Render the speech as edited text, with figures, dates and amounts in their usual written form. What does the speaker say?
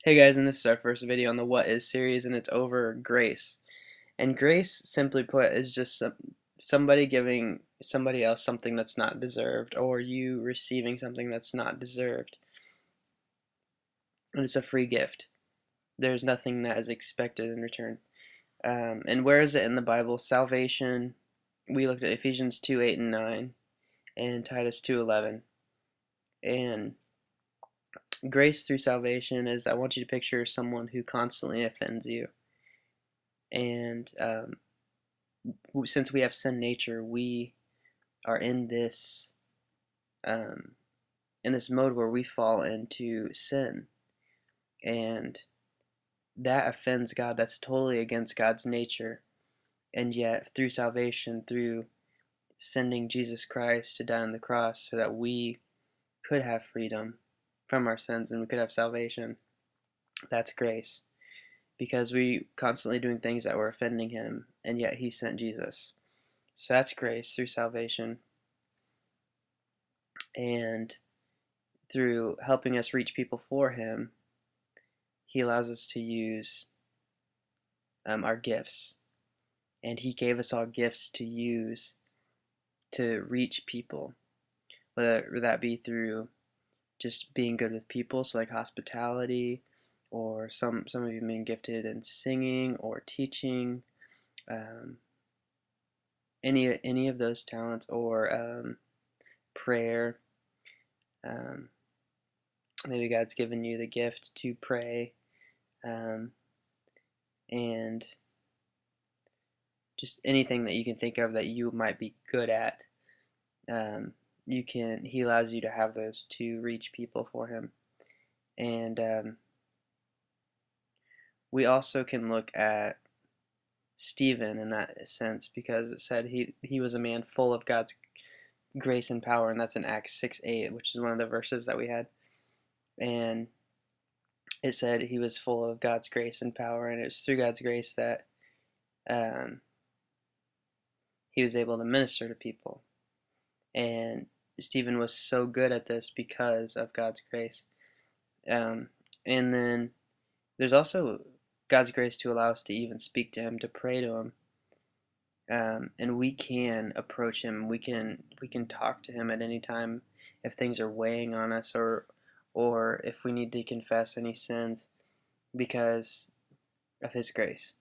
Hey guys, and this is our first video on the What Is series, and it's over grace. And grace, simply put, is just somebody giving somebody else something that's not deserved, or you receiving something that's not deserved. And it's a free gift. There's nothing that is expected in return. And where is it in the Bible? Salvation, we looked at Ephesians 2:8 and 9, and Titus 2:11. And grace through salvation is, I want you to picture someone who constantly offends you. And since we have sin nature, we are um, in this mode where we fall into sin, and that offends God. That's totally against God's nature. And yet, through salvation, through sending Jesus Christ to die on the cross, so that we could have freedom from our sins and we could have salvation, that's grace. Because we constantly doing things that were offending Him, and yet He sent Jesus. So that's grace through salvation. And through helping us reach people for Him, He allows us to use our gifts. And He gave us all gifts to use to reach people, whether that be through just being good with people, so like hospitality, or some of you being gifted in singing or teaching, um, any of those talents, or prayer. Um, Maybe God's given you the gift to pray, um, and just anything that you can think of that you might be good at. He allows you to have those to reach people for Him. And we also can look at Stephen in that sense, because it said he was a man full of God's grace and power, and that's in Acts 6:8, which is one of the verses that we had. And it said he was full of God's grace and power, and it was through God's grace that um, he was able to minister to people. And Stephen was so good at this because of God's grace. And then there's also God's grace to allow us to even speak to Him, to pray to Him, and we can approach Him. We can talk to Him at any time if things are weighing on us, or if we need to confess any sins because of His grace.